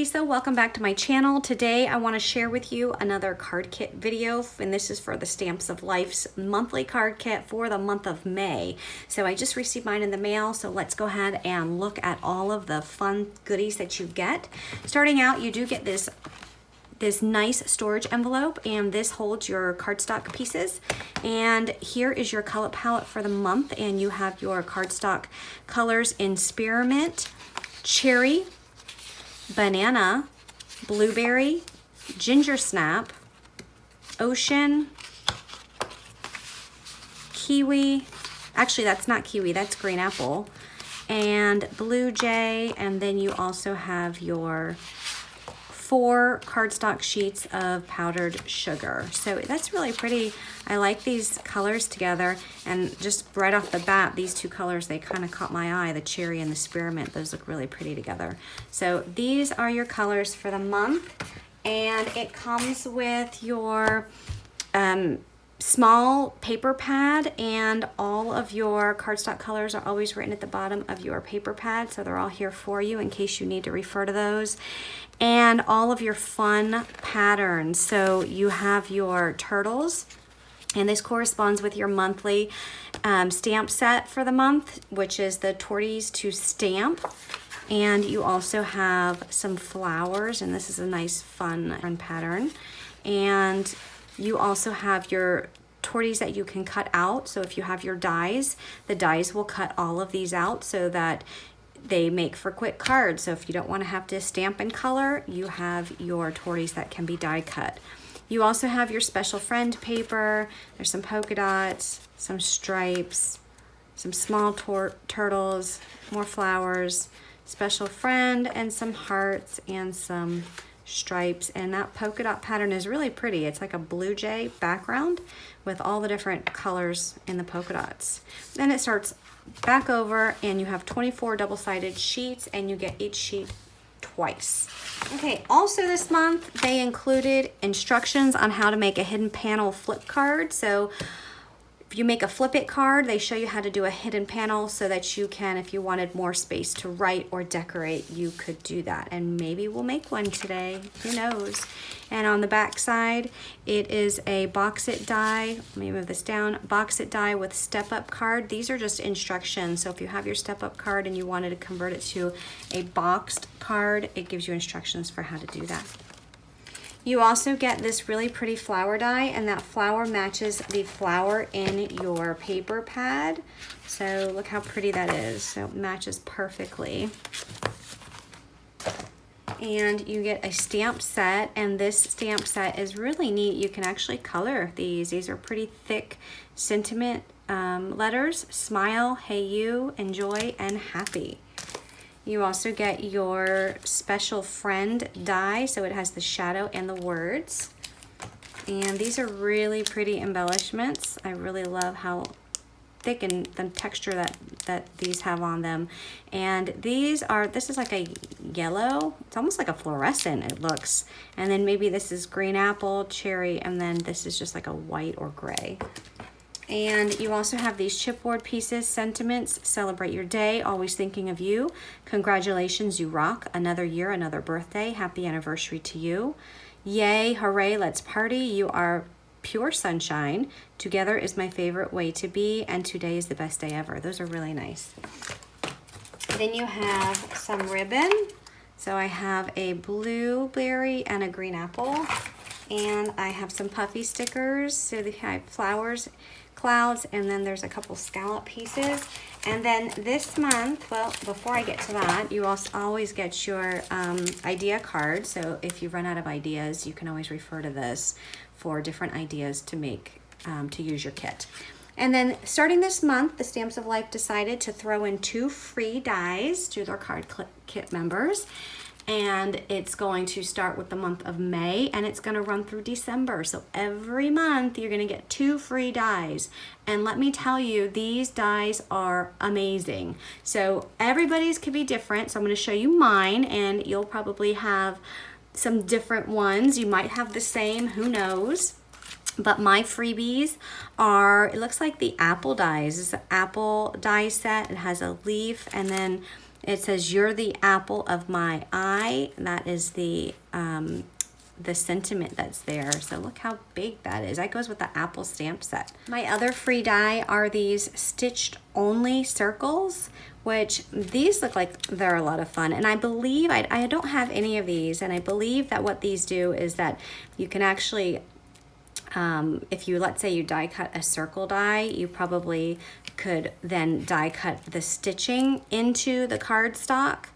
Lisa. Welcome back to my channel. Today I want to share with you another card kit video, and this is for the Stamps of Life's monthly card kit for the month of May. So I just received mine in the mail, so let's go ahead and look at all of the fun goodies that you get. Starting out, you do get this nice storage envelope, and this holds your cardstock pieces. And here is your color palette for the month, and you have your cardstock colors in spearmint, cherry, banana, blueberry, ginger snap, ocean, kiwi, actually that's not kiwi, that's green apple, and blue jay. And then you also have your 4 cardstock sheets of powdered sugar. So that's really pretty. I like these colors together, and just right off the bat, these two colors, they kind of caught my eye, the cherry and the spearmint. Those look really pretty together. So these are your colors for the month, and it comes with your small paper pad, and all of your cardstock colors are always written at the bottom of your paper pad, so they're all here for you in case you need to refer to those. And all of your fun patterns. So you have your turtles, and this corresponds with your monthly stamp set for the month, which is the torties to stamp. And you also have some flowers, and this is a nice fun pattern. And you also have your torties that you can cut out. So if you have your dies, the dies will cut all of these out so that they make for quick cards. So if you don't want to have to stamp and color, you have your torties that can be die cut. You also have your special friend paper. There's some polka dots, some stripes, some small turtles, more flowers, special friend, and some hearts and some stripes. And that polka dot pattern is really pretty. It's like a blue jay background with all the different colors in the polka dots. Then it starts back over, and you have 24 double-sided sheets, and you get each sheet twice. Okay, also this month they included instructions on how to make a hidden panel flip card. So if you make a flip it card, they show you how to do a hidden panel so that you can, if you wanted more space to write or decorate, you could do that. And maybe we'll make one today, who knows. And on the back side, it is a box it die. Let me move this down. Box it die with step up card. These are just instructions. So if you have your step up card and you wanted to convert it to a boxed card, it gives you instructions for how to do that. You also get this really pretty flower die, and that flower matches the flower in your paper pad. So look how pretty that is. So it matches perfectly. And you get a stamp set, and this stamp set is really neat. You can actually color these. These are pretty thick sentiment letters: smile, hey you, enjoy, and happy. You also get your special friend die, so it has the shadow and the words. And these are really pretty embellishments. I really love how thick and the texture that these have on them. And this is like a yellow, it's almost like a fluorescent, it looks. And then maybe this is green apple, cherry, and then this is just like a white or gray. And you also have these chipboard pieces: sentiments, celebrate your day, always thinking of you, congratulations, you rock, another year, another birthday, happy anniversary to you, yay, hooray, let's party, you are pure sunshine, together is my favorite way to be, and today is the best day ever. Those are really nice. Then you have some ribbon. So I have a blueberry and a green apple, and I have some puffy stickers. So they have flowers, clouds, and then there's a couple scallop pieces. And then this month, well, before I get to that, you also always get your idea card. So if you run out of ideas, you can always refer to this for different ideas to make, to use your kit. And then starting this month, the Stamps of Life decided to throw in 2 free dies to their card kit members. And it's going to start with the month of May, and it's going to run through December. So every month you're going to get 2 free dies. And let me tell you, these dies are amazing. So everybody's could be different. So I'm going to show you mine, and you'll probably have some different ones. You might have the same, who knows. But my freebies are, it looks like the apple dies. It's an apple die set. It has a leaf, and then It says, "You're the apple of my eye." That is the sentiment that's there. So look how big that is. That goes with the apple stamp set. My other free die are these stitched only circles, which these look like they're a lot of fun. And I believe, I don't have any of these, and I believe that what these do is that you can actually, if you, let's say you die cut a circle die, you probably could then die cut the stitching into the cardstock.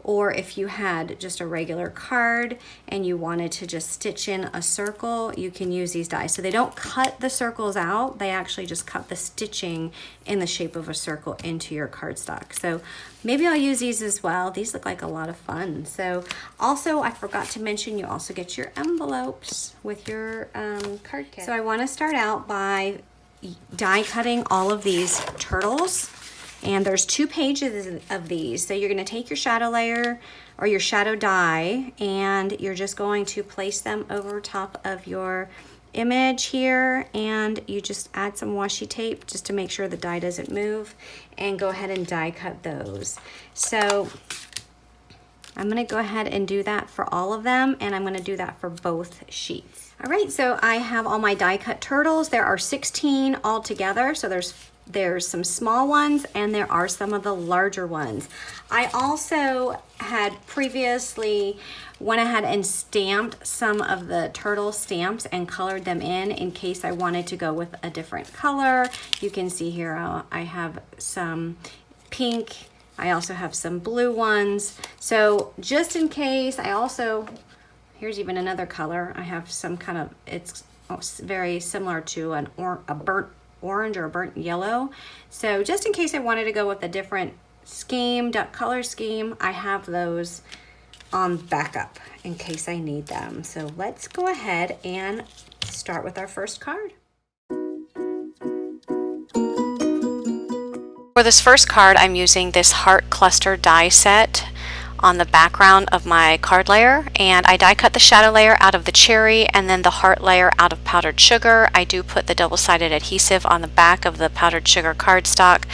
Or if you had just a regular card and you wanted to just stitch in a circle, you can use these dies. So they don't cut the circles out, they actually just cut the stitching in the shape of a circle into your cardstock. So maybe I'll use these as well. These look like a lot of fun. So also, I forgot to mention, you also get your envelopes with your card kit. So I want to start out by die cutting all of these turtles. And there's 2 pages of these. So you're gonna take your shadow layer or your shadow die, and you're just going to place them over top of your image here, and you just add some washi tape just to make sure the die doesn't move, and go ahead and die cut those. So I'm gonna go ahead and do that for all of them, and I'm gonna do that for both sheets. All right, so I have all my die cut turtles. There are 16 altogether, so there's some small ones and there are some of the larger ones. I also had previously went ahead and stamped some of the turtle stamps and colored them in case I wanted to go with a different color. You can see here I have some pink, I also have some blue ones. So just in case, here's even another color. I have some kind of, it's very similar to a burnt orange or a burnt yellow. So just in case I wanted to go with a different color scheme, I have those on backup in case I need them. So let's go ahead and start with our first card. For this first card, I'm using this heart cluster die set on the background of my card layer, and I die cut the shadow layer out of the cherry and then the heart layer out of powdered sugar. I do put the double-sided adhesive on the back of the powdered sugar cardstock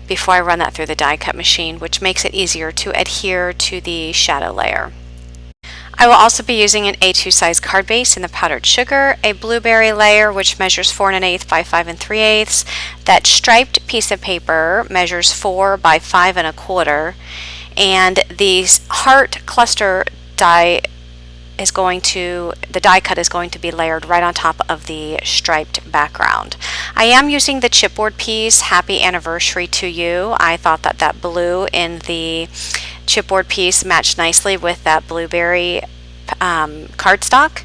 before I run that through the die cut machine, which makes it easier to adhere to the shadow layer. I will also be using an A2 size card base in the powdered sugar, a blueberry layer which measures 4 1/8 by 5 3/8. That striped piece of paper measures 4 by 5 1/4. And the heart cluster die the die cut is going to be layered right on top of the striped background. I am using the chipboard piece, Happy Anniversary to You. I thought that blue in the chipboard piece matched nicely with that blueberry cardstock.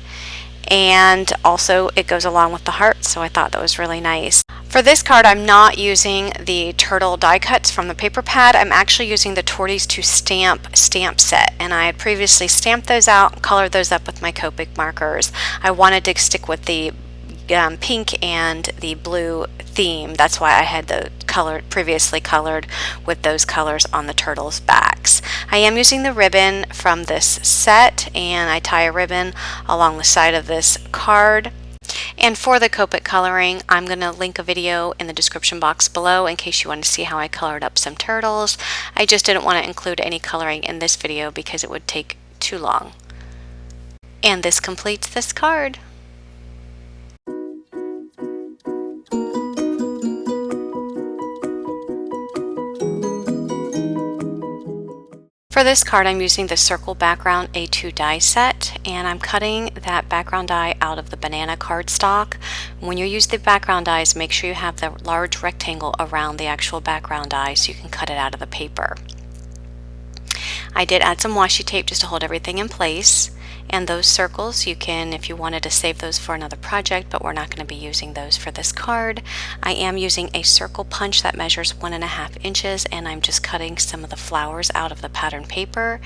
And also it goes along with the heart, so I thought that was really nice. For this card, I'm not using the turtle die cuts from the paper pad. I'm actually using the Torties to stamp set, and I had previously stamped those out and colored those up with my Copic markers. I wanted to stick with the pink and the blue theme. That's why I had the previously colored with those colors on the turtles' backs. I am using the ribbon from this set, and I tie a ribbon along the side of this card. And for the Copic coloring, I'm going to link a video in the description box below in case you want to see how I colored up some turtles. I just didn't want to include any coloring in this video because it would take too long. And this completes this card. For this card, I'm using the circle background A2 die set, and I'm cutting that background die out of the banana cardstock. When you use the background dies, make sure you have the large rectangle around the actual background die so you can cut it out of the paper. I did add some washi tape just to hold everything in place. And those circles, you can, if you wanted to save those for another project, but we're not going to be using those for this card. I am using a circle punch that measures 1.5 inches, and I'm just cutting some of the flowers out of the pattern paper.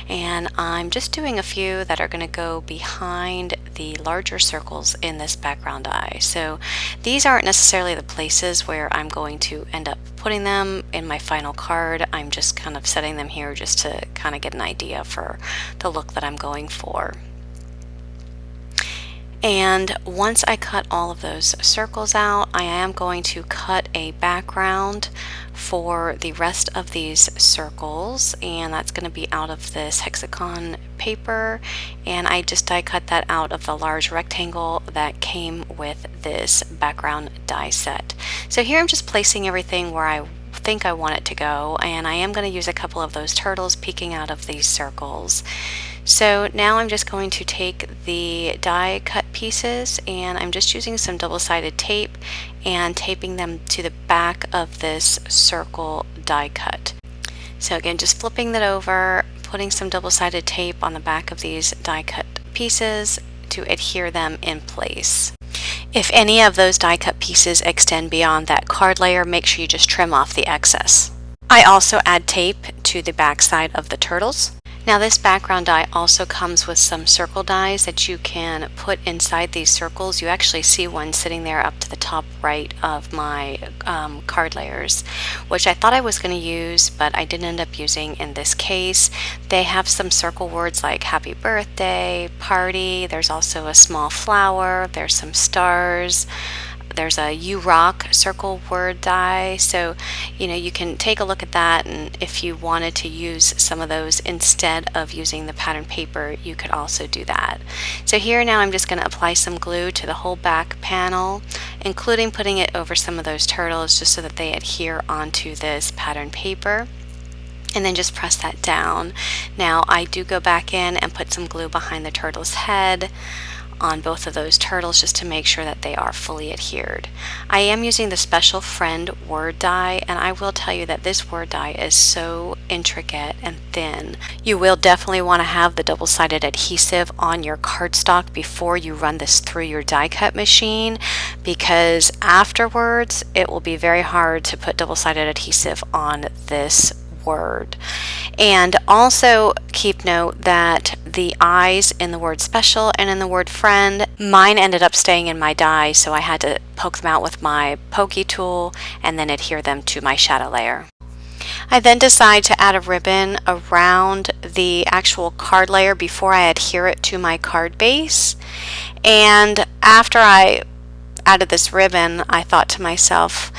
And I'm just doing a few that are going to go behind the larger circles in this background die. So these aren't necessarily the places where I'm going to end up putting them in my final card. I'm just kind of setting them here just to kind of get an idea for the look that I'm going for. And once I cut all of those circles out, I am going to cut a background for the rest of these circles, and that's going to be out of this hexagon paper, and I just die cut that out of the large rectangle that came with this background die set. So here I'm just placing everything where I think I want it to go, and I am going to use a couple of those turtles peeking out of these circles. So now I'm just going to take the die cut pieces, and I'm just using some double-sided tape and taping them to the back of this circle die cut. So again, just flipping that over, putting some double-sided tape on the back of these die cut pieces to adhere them in place. If any of those die cut pieces extend beyond that card layer, make sure you just trim off the excess. I also add tape to the back side of the turtles. Now this background die also comes with some circle dies that you can put inside these circles. You actually see one sitting there up to the top right of my card layers, which I thought I was going to use, but I didn't end up using in this case. They have some circle words like happy birthday, party, there's also a small flower, there's some stars. There's a You Rock circle word die, so you can take a look at that, and if you wanted to use some of those instead of using the pattern paper, you could also do that. So here now I'm just going to apply some glue to the whole back panel, including putting it over some of those turtles just so that they adhere onto this pattern paper. And then just press that down. Now I do go back in and put some glue behind the turtle's head on both of those turtles just to make sure that they are fully adhered. I am using the Special Friend word die, and I will tell you that this word die is so intricate and thin. You will definitely want to have the double-sided adhesive on your cardstock before you run this through your die cut machine, because afterwards it will be very hard to put double-sided adhesive on this word. And also keep note that the eyes in the word special and in the word friend, mine ended up staying in my die, so I had to poke them out with my pokey tool and then adhere them to my shadow layer. I then decide to add a ribbon around the actual card layer before I adhere it to my card base. And after I added this ribbon, I thought to myself,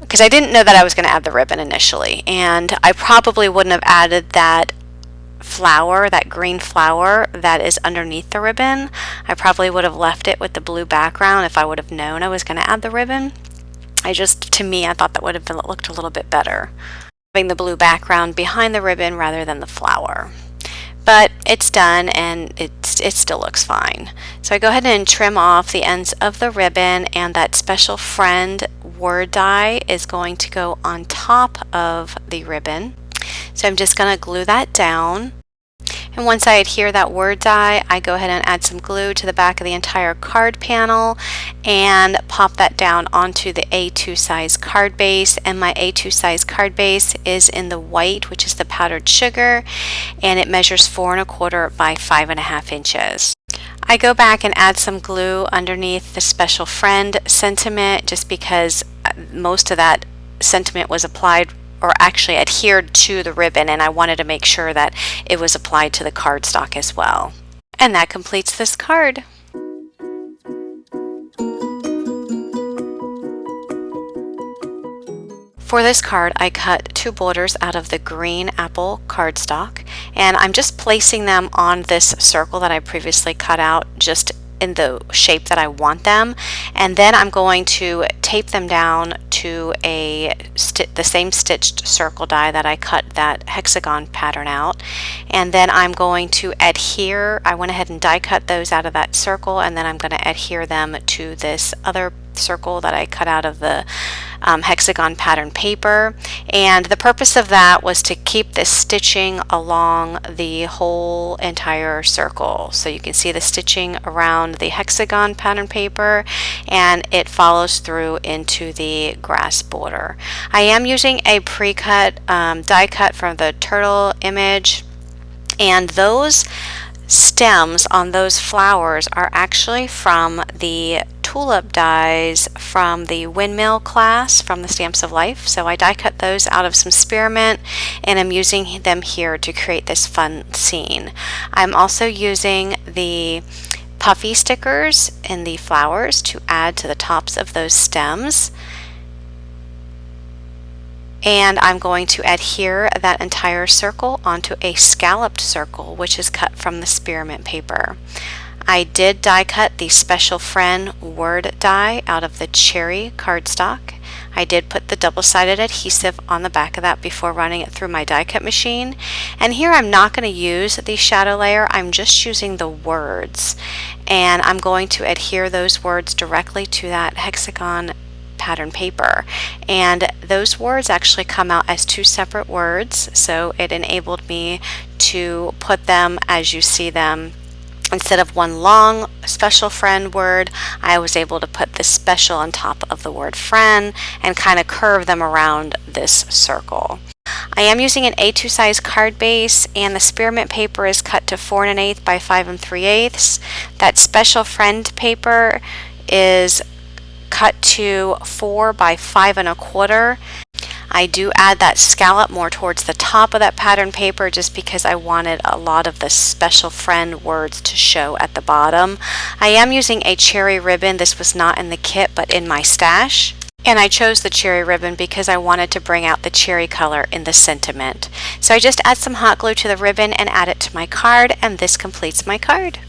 because I didn't know that I was going to add the ribbon initially, and I probably wouldn't have added that flower, that green flower that is underneath the ribbon. I probably would have left it with the blue background if I would have known I was going to add the ribbon. To me, I thought that would have looked a little bit better, having the blue background behind the ribbon rather than the flower. But it's done, and it still looks fine. So I go ahead and trim off the ends of the ribbon, and that Special Friend word die is going to go on top of the ribbon. So I'm just going to glue that down. And once I adhere that word die, I go ahead and add some glue to the back of the entire card panel and pop that down onto the A2 size card base. And my A2 size card base is in the white, which is the powdered sugar, and it measures 4 1/4 by 5.5 inches. I go back and add some glue underneath the Special Friend sentiment, just because most of that sentiment was applied or actually adhered to the ribbon, and I wanted to make sure that it was applied to the cardstock as well. And that completes this card. For this card, I cut 2 borders out of the green apple cardstock, and I'm just placing them on this circle that I previously cut out, just in the shape that I want them, and then I'm going to tape them down to the same stitched circle die that I cut that hexagon pattern out, and then I'm going to adhere. I went ahead and die cut those out of that circle, and then I'm going to adhere them to this other circle that I cut out of the hexagon pattern paper. And the purpose of that was to keep this stitching along the whole entire circle. So you can see the stitching around the hexagon pattern paper, and it follows through into the grass border. I am using a pre-cut die cut from the turtle image, and those stems on those flowers are actually from the tulip dies from the windmill class from the Stamps of Life. So I die cut those out of some spearmint, and I'm using them here to create this fun scene. I'm also using the puffy stickers in the flowers to add to the tops of those stems. And I'm going to adhere that entire circle onto a scalloped circle, which is cut from the spearmint paper. I did die cut the Special Friend word die out of the cherry cardstock. I did put the double-sided adhesive on the back of that before running it through my die cut machine. And here I'm not going to use the shadow layer, I'm just using the words. And I'm going to adhere those words directly to that hexagon pattern paper. And those words actually come out as two separate words, so it enabled me to put them as you see them. Instead of one long Special Friend word, I was able to put the special on top of the word friend and kind of curve them around this circle. I am using an A2 size card base, and the spearmint paper is cut to 4 1/8 by 5 3/8. That Special Friend paper is cut to 4 by 5 1/4. I do add that scallop more towards the top of that pattern paper just because I wanted a lot of the Special Friend words to show at the bottom. I am using a cherry ribbon. This was not in the kit but in my stash. And I chose the cherry ribbon because I wanted to bring out the cherry color in the sentiment. So I just add some hot glue to the ribbon and add it to my card, and this completes my card.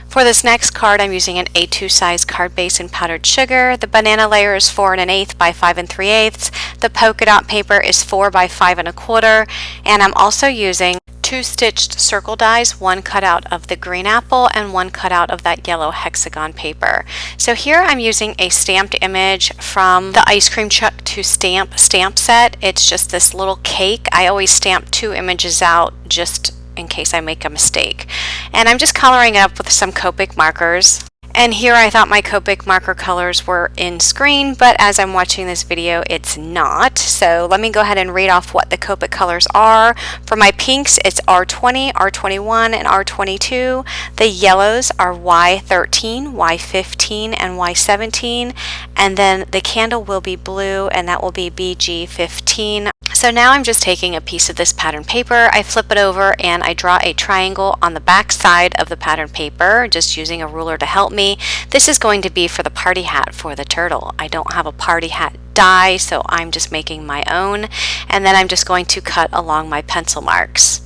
For this next card, I'm using an A2 size card base in powdered sugar. The banana layer is 4 1/8 by 5 3/8. The polka dot paper is 4 by 5 1/4. And I'm also using 2 stitched circle dies, one cut out of the green apple and one cut out of that yellow hexagon paper. So here I'm using a stamped image from the Ice Cream Truck to Stamp set. It's just this little cake. I always stamp 2 images out just in case I make a mistake. And I'm just coloring it up with some Copic markers. And here I thought my Copic marker colors were in screen, but as I'm watching this video, it's not. So let me go ahead and read off what the Copic colors are. For my pinks, it's R20, R21, and R22. The yellows are Y13, Y15, and Y17. And then the candle will be blue, and that will be BG15. So now I'm just taking a piece of this pattern paper, I flip it over, and I draw a triangle on the back side of the pattern paper, just using a ruler to help me. This is going to be for the party hat for the turtle. I don't have a party hat die, so I'm just making my own, and then I'm just going to cut along my pencil marks.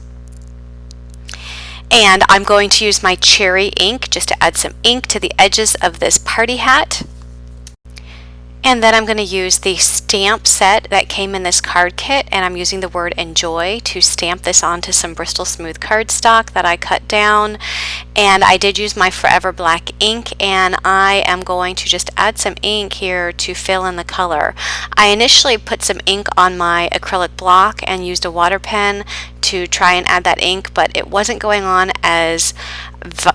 And I'm going to use my cherry ink just to add some ink to the edges of this party hat. And then I'm going to use the stamp set that came in this card kit, and I'm using the word enjoy to stamp this onto some Bristol Smooth cardstock that I cut down. And I did use my Forever Black ink, and I am going to just add some ink here to fill in the color. I initially put some ink on my acrylic block and used a water pen to try and add that ink, but it wasn't going on as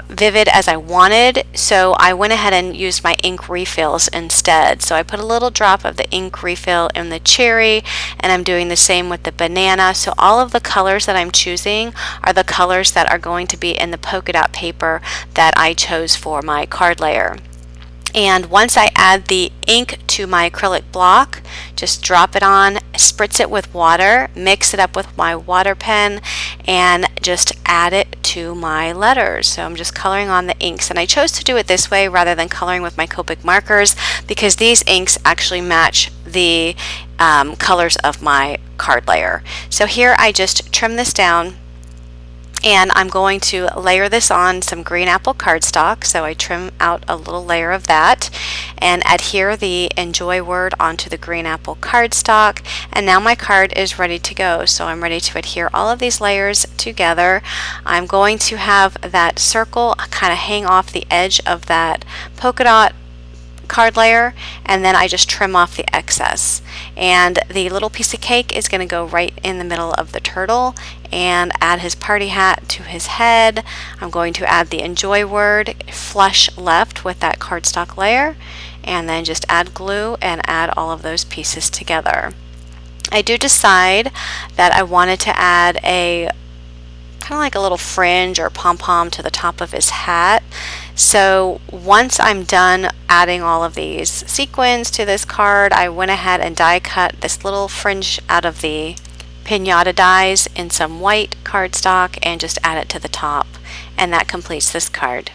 vivid as I wanted, so I went ahead and used my ink refills instead. So I put a little drop of the ink refill in the cherry, and I'm doing the same with the banana. So all of the colors that I'm choosing are the colors that are going to be in the polka dot paper that I chose for my card layer. And once I add the ink to my acrylic block, just drop it on, spritz it with water, mix it up with my water pen, and just add it to my letters. So I'm just coloring on the inks, and I chose to do it this way rather than coloring with my Copic markers because these inks actually match the colors of my card layer. So here I just trim this down, and I'm going to layer this on some green apple cardstock. So I trim out a little layer of that and adhere the enjoy word onto the green apple cardstock, and now my card is ready to go. So I'm ready to adhere all of these layers together. I'm going to have that circle kind of hang off the edge of that polka dot card layer, and then I just trim off the excess. And the little piece of cake is going to go right in the middle of the turtle and add his party hat to his head. I'm going to add the enjoy word flush left with that cardstock layer, and then just add glue and add all of those pieces together. I do decide that I wanted to add a kind of like a little fringe or pom-pom to the top of his hat. So once I'm done adding all of these sequins to this card, I went ahead and die cut this little fringe out of the pinata dies in some white cardstock and just add it to the top, and that completes this card.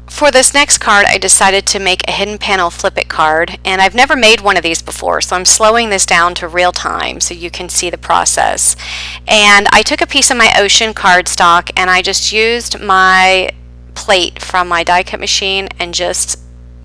For this next card, I decided to make a hidden panel flip it card, and I've never made one of these before, so I'm slowing this down to real time so you can see the process. And I took a piece of my ocean cardstock and I just used my plate from my die cut machine and just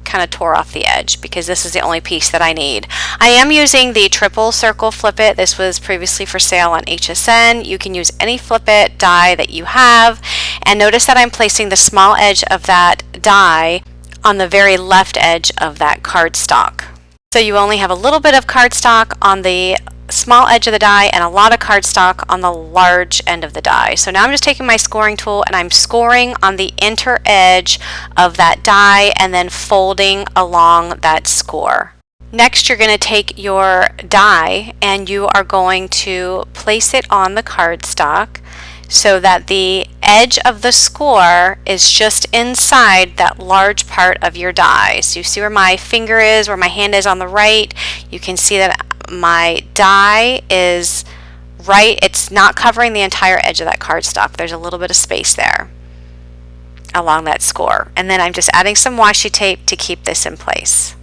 kind of tore off the edge because this is the only piece that I need. I am using the triple circle flip it. This was previously for sale on HSN. You can use any flip it die that you have, and notice that I'm placing the small edge of that die on the very left edge of that cardstock. So you only have a little bit of cardstock on the small edge of the die and a lot of cardstock on the large end of the die. So now I'm just taking my scoring tool and I'm scoring on the inner edge of that die and then folding along that score. Next, you're going to take your die and you are going to place it on the cardstock so that the edge of the score is just inside that large part of your die. So you see where my finger is, where my hand is on the right. You can see that my die is right, it's not covering the entire edge of that cardstock. There's a little bit of space there along that score. And then I'm just adding some washi tape to keep this in place.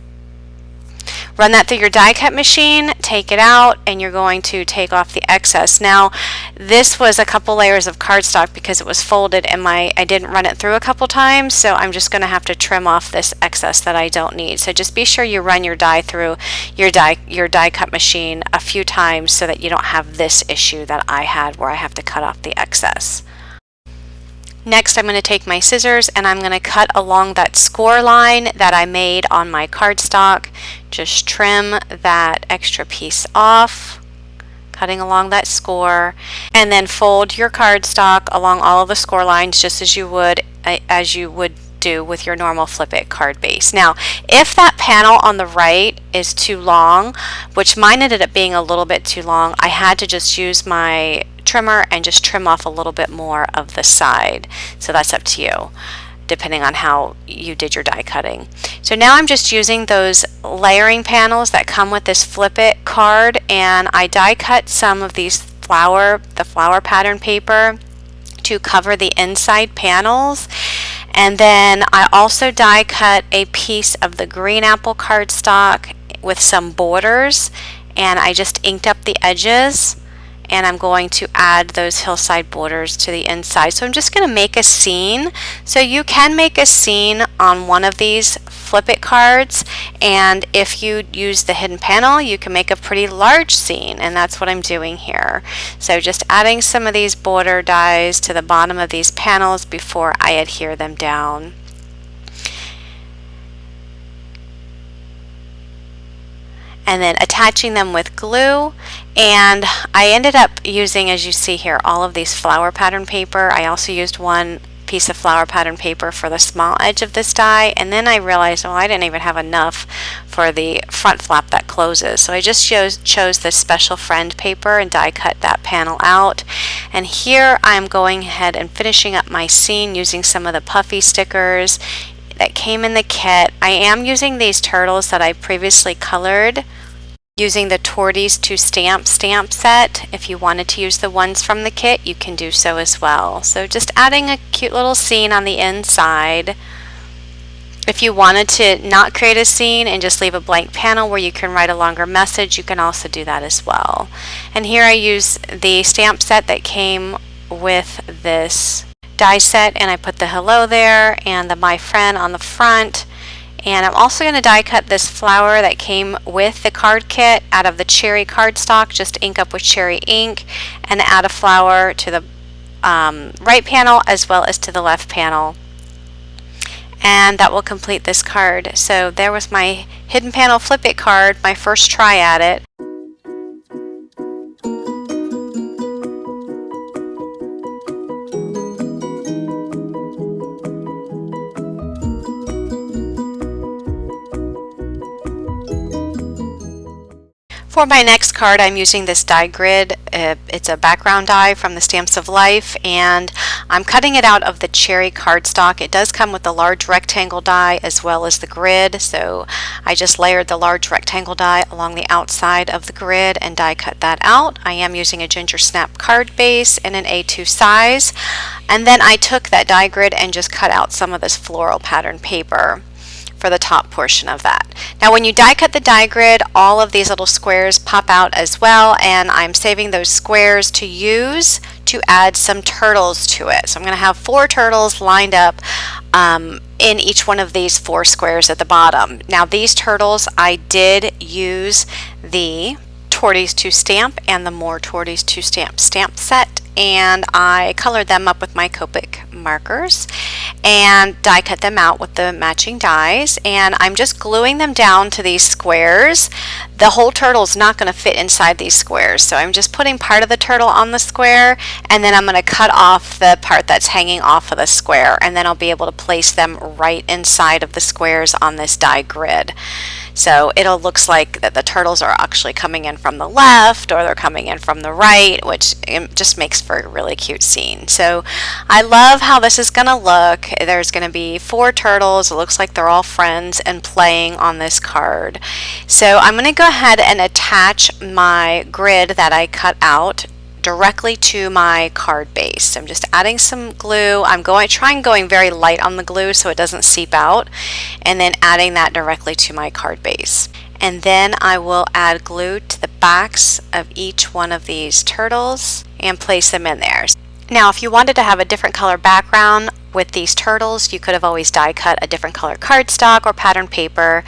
Run that through your die cut machine, take it out, and you're going to take off the excess. Now, this was a couple layers of cardstock because it was folded and I didn't run it through a couple times, so I'm just going to have to trim off this excess that I don't need. So just be sure you run your die through your die cut machine a few times so that you don't have this issue that I had where I have to cut off the excess. Next, I'm going to take my scissors and I'm going to cut along that score line that I made on my cardstock. Just trim that extra piece off, cutting along that score, and then fold your cardstock along all of the score lines just as you would do with your normal flip it card base. Now, if that panel on the right is too long, which mine ended up being a little bit too long, I had to just use my trimmer and just trim off a little bit more of the side. So that's up to you, depending on how you did your die cutting. So now I'm just using those layering panels that come with this flip it card, and I die cut some of these flower pattern paper to cover the inside panels. And then I also die cut a piece of the green apple cardstock with some borders, and I just inked up the edges, and I'm going to add those hillside borders to the inside. So I'm just going to make a scene. So you can make a scene on one of these flip it cards, and if you use the hidden panel, you can make a pretty large scene, and that's what I'm doing here. So just adding some of these border dies to the bottom of these panels before I adhere them down. And then attaching them with glue, and I ended up using, as you see here, all of these flower pattern paper. I also used one piece of flower pattern paper for the small edge of this die, and then I realized, well, I didn't even have enough for the front flap that closes, so I just chose this special friend paper and die cut that panel out. And here I'm going ahead and finishing up my scene using some of the puffy stickers that came in the kit. I am using these turtles that I previously colored using the Torties to Stamp set. If you wanted to use the ones from the kit, you can do so as well. So just adding a cute little scene on the inside. If you wanted to not create a scene and just leave a blank panel where you can write a longer message, you can also do that as well. And here I use the stamp set that came with this die set, and I put the hello there and the my friend on the front. And I'm also going to die cut this flower that came with the card kit out of the cherry cardstock, just ink up with cherry ink, and add a flower to the right panel as well as to the left panel. And that will complete this card. So there was my hidden panel flip it card, my first try at it. For my next card, I'm using this die grid. It's a background die from the Stamps of Life, and I'm cutting it out of the cherry cardstock. It does come with the large rectangle die as well as the grid, so I just layered the large rectangle die along the outside of the grid and die cut that out. I am using a ginger snap card base in an A2 size, and then I took that die grid and just cut out some of this floral pattern paper for the top portion of that. Now when you die cut the die grid, all of these little squares pop out as well, and I'm saving those squares to use to add some turtles to it. So I'm going to have 4 turtles lined up in each one of these 4 squares at the bottom. Now these turtles, I did use the Torties to Stamp and the More Torties to Stamp set, and I colored them up with my Copic markers and die cut them out with the matching dies, and I'm just gluing them down to these squares. The whole turtle is not going to fit inside these squares, so I'm just putting part of the turtle on the square, and then I'm going to cut off the part that's hanging off of the square, and then I'll be able to place them right inside of the squares on this die grid. So it'll looks like that the turtles are actually coming in from the left or they're coming in from the right, which just makes for a really cute scene. So I love how this is going to look. There's going to be 4 turtles. It looks like they're all friends and playing on this card. So I'm going to go ahead and attach my grid that I cut out directly to my card base. I'm just adding some glue. I'm trying going very light on the glue so it doesn't seep out, and then adding that directly to my card base. And then I will add glue to the backs of each one of these turtles and place them in there. Now if you wanted to have a different color background with these turtles, you could have always die cut a different color cardstock or pattern paper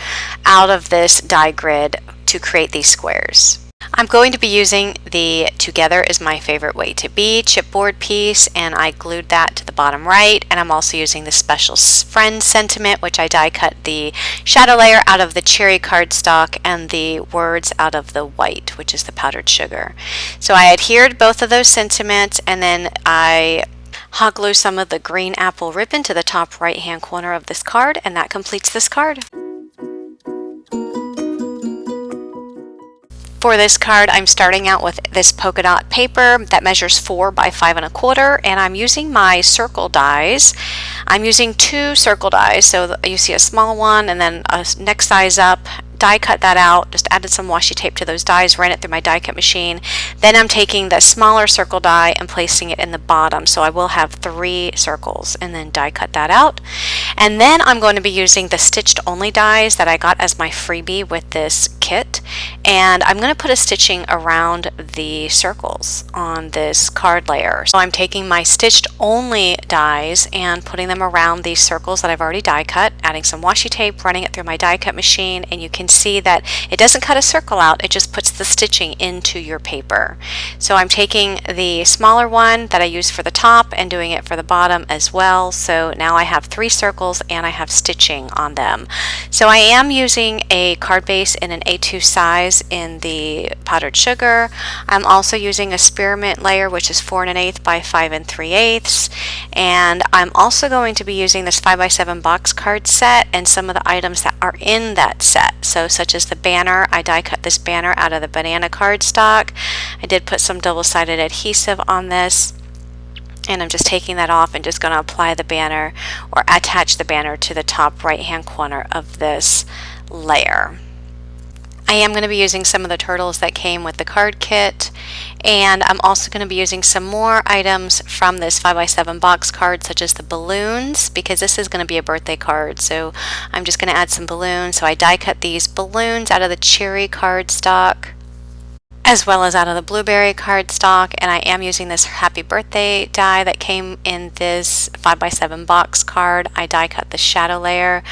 out of this die grid to create these squares. I'm going to be using the Together is My Favorite Way to Be chipboard piece, and I glued that to the bottom right, and I'm also using the Special Friend Sentiment, which I die cut the shadow layer out of the cherry cardstock and the words out of the white, which is the powdered sugar. So I adhered both of those sentiments, and then I hot glue some of the green apple ribbon to the top right hand corner of this card, and that completes this card. For this card, I'm starting out with this polka dot paper that measures 4 by 5 1/4, and I'm using my circle dies. I'm using 2 circle dies, so you see a small one and then a next size up. Die cut that out, just added some washi tape to those dies, ran it through my die cut machine. Then I'm taking the smaller circle die and placing it in the bottom, so I will have 3 circles, and then die cut that out. And then I'm going to be using the stitched only dies that I got as my freebie with this kit, and I'm going to put a stitching around the circles on this card layer. So I'm taking my stitched only dies and putting them around these circles that I've already die cut, adding some washi tape, running it through my die cut machine, and you can see that it doesn't cut a circle out, it just puts the stitching into your paper. So I'm taking the smaller one that I used for the top and doing it for the bottom as well. So now I have 3 circles and I have stitching on them. So I am using a card base in an A2 size in the powdered sugar. I'm also using a spearmint layer, which is 4 1/8 by 5 3/8, and I'm also going to be using this 5 by 7 box card set and some of the items that are in that set. So such as the banner, I die cut this banner out of the banana cardstock. I did put some double-sided adhesive on this, and I'm just taking that off and just going to apply the banner or attach the banner to the top right hand corner of this layer. I am going to be using some of the turtles that came with the card kit, and I'm also going to be using some more items from this 5 by 7 box card, such as the balloons, because this is going to be a birthday card, so I'm just going to add some balloons. So I die cut these balloons out of the cherry cardstock as well as out of the blueberry cardstock, and I am using this happy birthday die that came in this 5 by 7 box card. I die cut the shadow layer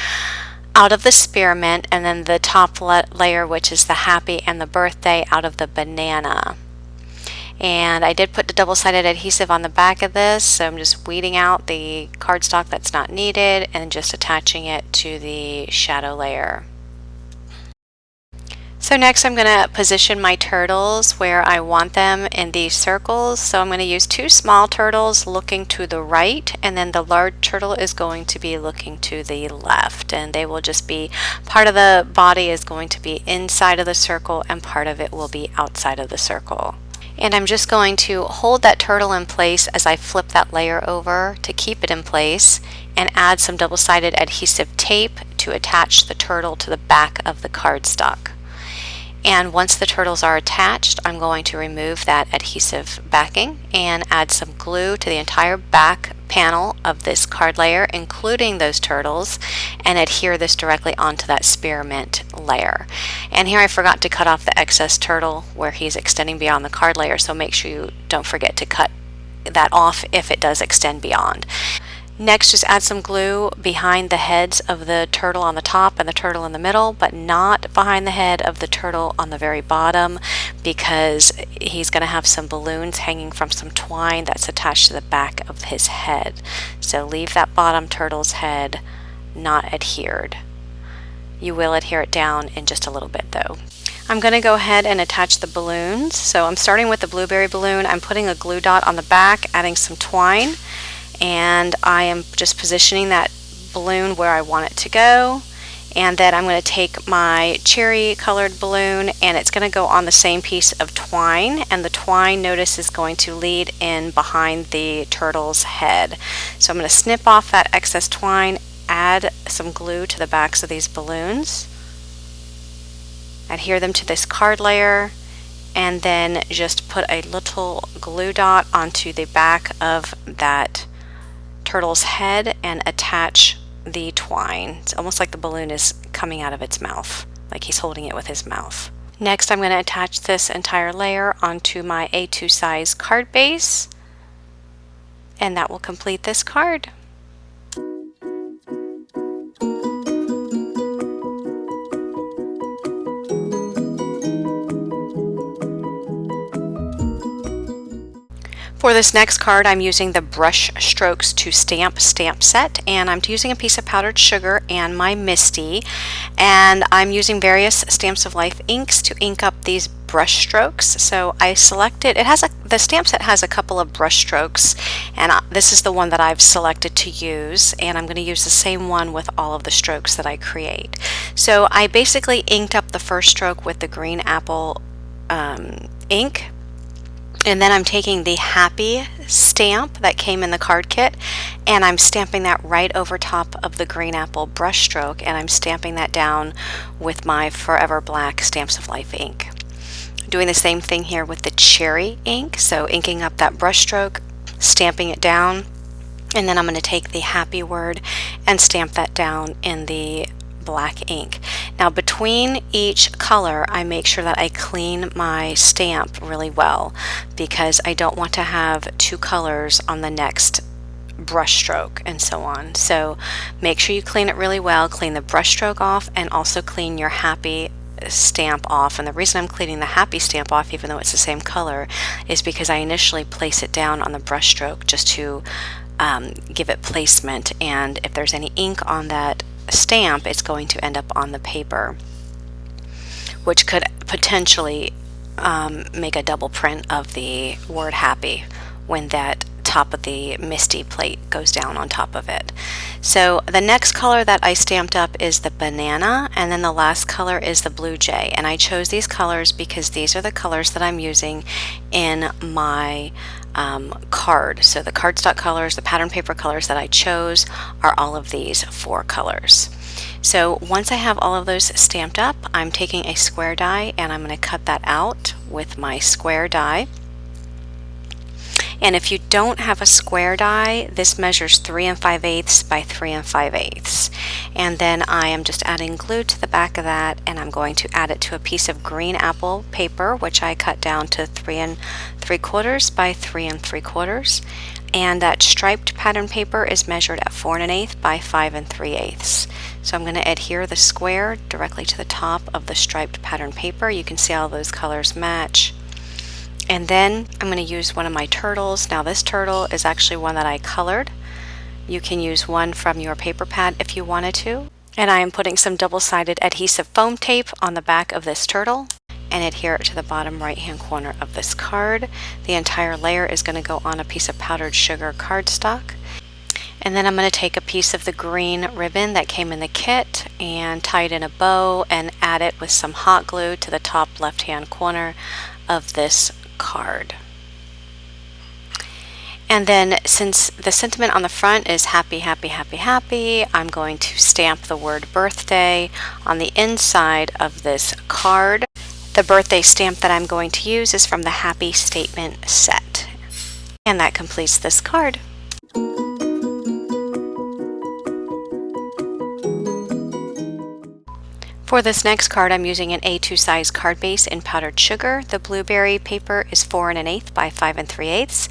out of the spearmint, and then the top layer, which is the happy and the birthday, out of the banana. And I did put the double-sided adhesive on the back of this, so I'm just weeding out the cardstock that's not needed and just attaching it to the shadow layer. So So next I'm going to position my turtles where I want them in these circles. So I'm going to use 2 small turtles looking to the right, and then the large turtle is going to be looking to the left, and they will just be, part of the body is going to be inside of the circle and part of it will be outside of the circle. And I'm just going to hold that turtle in place as I flip that layer over to keep it in place, and add some double-sided adhesive tape to attach the turtle to the back of the cardstock. And once the turtles are attached, I'm going to remove that adhesive backing and add some glue to the entire back panel of this card layer, including those turtles, and adhere this directly onto that spearmint layer. And here I forgot to cut off the excess turtle where he's extending beyond the card layer, so make sure you don't forget to cut that off if it does extend beyond. Next, just add some glue behind the heads of the turtle on the top and the turtle in the middle, but not behind the head of the turtle on the very bottom, because he's going to have some balloons hanging from some twine that's attached to the back of his head. So leave that bottom turtle's head not adhered. You will adhere it down in just a little bit though. I'm going to go ahead and attach the balloons. So I'm starting with the blueberry balloon. I'm putting a glue dot on the back, adding some twine, and I am just positioning that balloon where I want it to go. And then I'm going to take my cherry colored balloon, and it's going to go on the same piece of twine, and the twine, notice, is going to lead in behind the turtle's head. So I'm going to snip off that excess twine, add some glue to the backs of these balloons, adhere them to this card layer, and then just put a little glue dot onto the back of that turtle's head and attach the twine. It's almost like the balloon is coming out of its mouth, like he's holding it with his mouth. Next, I'm going to attach this entire layer onto my A2 size card base, and that will complete this card. For this next card, I'm using the Brush Strokes to Stamp set, and I'm using a piece of powdered sugar and my Misty, and I'm using various Stamps of Life inks to ink up these brush strokes. So I selected, the stamp set has a couple of brush strokes, and this is the one that I've selected to use, and I'm going to use the same one with all of the strokes that I create. So I basically inked up the first stroke with the green apple ink. And then I'm taking the Happy stamp that came in the card kit, and I'm stamping that right over top of the green apple brush stroke, and I'm stamping that down with my Forever Black Stamps of Life ink. Doing the same thing here with the cherry ink, so inking up that brush stroke, stamping it down, and then I'm going to take the Happy word and stamp that down in the black ink. Now between each color, I make sure that I clean my stamp really well, because I don't want to have two colors on the next brush stroke and so on. So make sure you clean it really well, clean the brush stroke off, and also clean your Happy stamp off. And the reason I'm cleaning the Happy stamp off, even though it's the same color, is because I initially place it down on the brush stroke just to give it placement, and if there's any ink on that stamp, it's going to end up on the paper, which could potentially make a double print of the word Happy when that top of the Misty plate goes down on top of it. So the next color that I stamped up is the banana, and then the last color is the blue jay, and I chose these colors because these are the colors that I'm using in my card. So the cardstock colors, the pattern paper colors that I chose are all of these four colors. So once I have all of those stamped up, I'm taking a square die and I'm going to cut that out with my square die. And if you don't have a square die, this measures 3 5/8 by 3 5/8. And then I am just adding glue to the back of that, and I'm going to add it to a piece of green apple paper, which I cut down to 3 3/4 by 3 3/4. And that striped pattern paper is measured at 4 1/8 by 5 3/8. So I'm going to adhere the square directly to the top of the striped pattern paper. You can see all those colors match. And then I'm going to use one of my turtles. Now this turtle is actually one that I colored. You can use one from your paper pad if you wanted to. And I am putting some double-sided adhesive foam tape on the back of this turtle and adhere it to the bottom right-hand corner of this card. The entire layer is going to go on a piece of powdered sugar cardstock. And then I'm going to take a piece of the green ribbon that came in the kit and tie it in a bow and add it with some hot glue to the top left-hand corner of this card. And then since the sentiment on the front is happy, happy, happy, happy, I'm going to stamp the word birthday on the inside of this card. The birthday stamp that I'm going to use is from the Happy Statement set. And that completes this card. For this next card, I'm using an A2 size card base in powdered sugar. The blueberry paper is 4 1/8 by 5 3/8.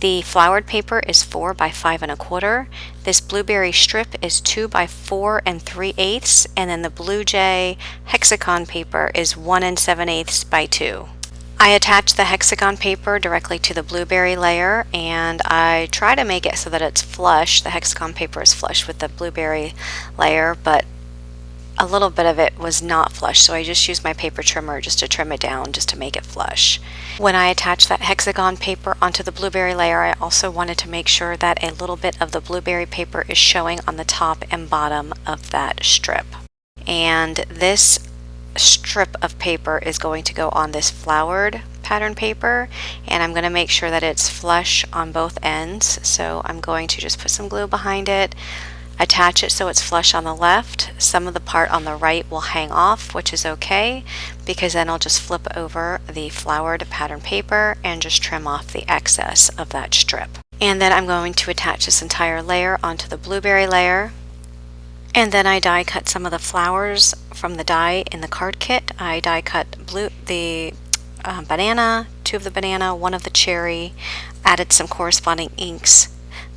The flowered paper is 4 by 5 1/4. This blueberry strip is 2 by 4 3/8, and then the blue jay hexagon paper is 1 7/8 by 2. I attach the hexagon paper directly to the blueberry layer, and I try to make it so that it's flush. The hexagon paper is flush with the blueberry layer, but a little bit of it was not flush, so I just used my paper trimmer just to trim it down, just to make it flush. When I attached that hexagon paper onto the blueberry layer, I also wanted to make sure that a little bit of the blueberry paper is showing on the top and bottom of that strip. And this strip of paper is going to go on this flowered pattern paper, and I'm going to make sure that it's flush on both ends. So I'm going to just put some glue behind it, attach it so it's flush on the left. Some of the part on the right will hang off, which is okay, because then I'll just flip over the flowered pattern paper and just trim off the excess of that strip. And then I'm going to attach this entire layer onto the blueberry layer. And then I die cut some of the flowers from the die in the card kit. I die cut the banana, 2 of the banana, 1 of the cherry, added some corresponding inks.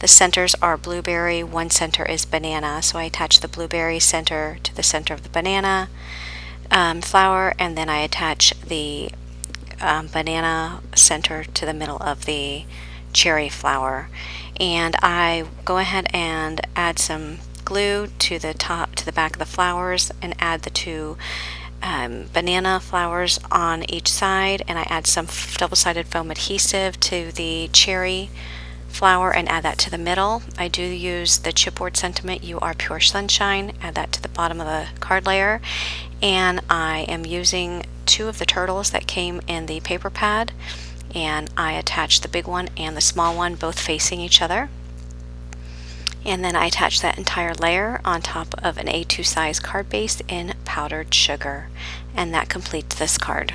The centers are blueberry, 1 center is banana, so I attach the blueberry center to the center of the banana flower, and then I attach the banana center to the middle of the cherry flower. And I go ahead and add some glue to the top, to the back of the flowers, and add the 2 banana flowers on each side, and I add some double-sided foam adhesive to the cherry flower and add that to the middle. I do use the chipboard sentiment, "You Are Pure Sunshine," add that to the bottom of the card layer, and I am using 2 of the turtles that came in the paper pad, and I attach the big one and the small one both facing each other. And then I attach that entire layer on top of an A2 size card base in powdered sugar. And that completes this card.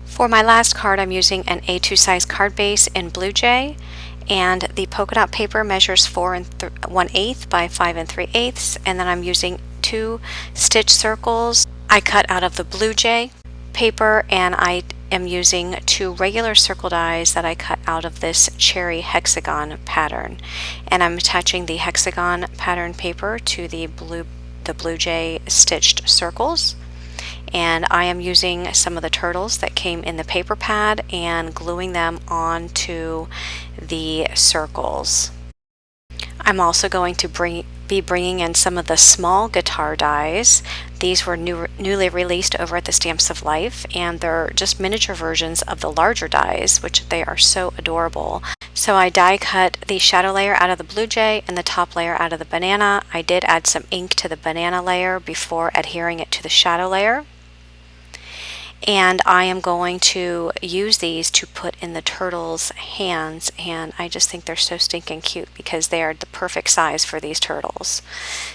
For my last card, I'm using an A2 size card base in Blue Jay, and the polka dot paper measures 4 1/8 by 5 3/8, and then I'm using 2 stitch circles I cut out of the Blue Jay paper, and I am using 2 regular circle dies that I cut out of this cherry hexagon pattern, and I'm attaching the hexagon pattern paper to the Blue Jay stitched circles. And I am using some of the turtles that came in the paper pad and gluing them onto the circles. I'm also going to be bringing in some of the small guitar dies. These were newly released over at the Stamps of Life, and they're just miniature versions of the larger dies, which they are so adorable. So I die cut the shadow layer out of the Blue Jay and the top layer out of the banana. I did add some ink to the banana layer before adhering it to the shadow layer. And I am going to use these to put in the turtles' hands, and I just think they're so stinking cute because they are the perfect size for these turtles.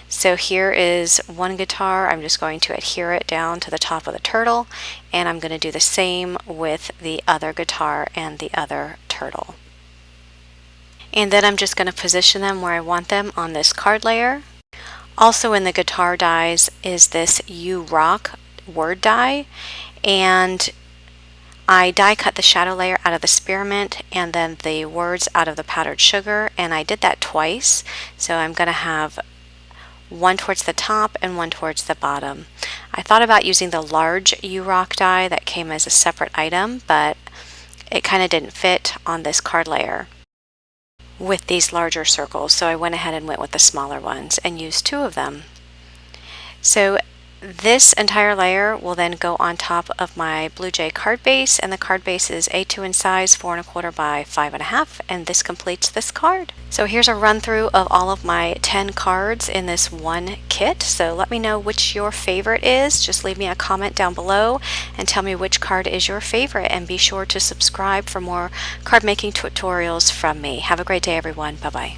So here is one guitar. I'm just going to adhere it down to the top of the turtle, and I'm going to do the same with the other guitar and the other turtle. And then I'm just going to position them where I want them on this card layer. Also in the guitar dies is this "You Rock" word die, and I die cut the shadow layer out of the spearmint and then the words out of the powdered sugar, and I did that twice, so I'm going to have one towards the top and one towards the bottom. I thought about using the large "You Rock" die that came as a separate item, but it kind of didn't fit on this card layer with these larger circles, so I went ahead and went with the smaller ones and used 2 of them. So this entire layer will then go on top of my Blue Jay card base, and the card base is A2 in size, 4 1/4 by 5 1/2, and this completes this card. So here's a run through of all of my 10 cards in this one kit. So let me know which your favorite is. Just leave me a comment down below and tell me which card is your favorite, and be sure to subscribe for more card making tutorials from me. Have a great day, everyone. Bye bye.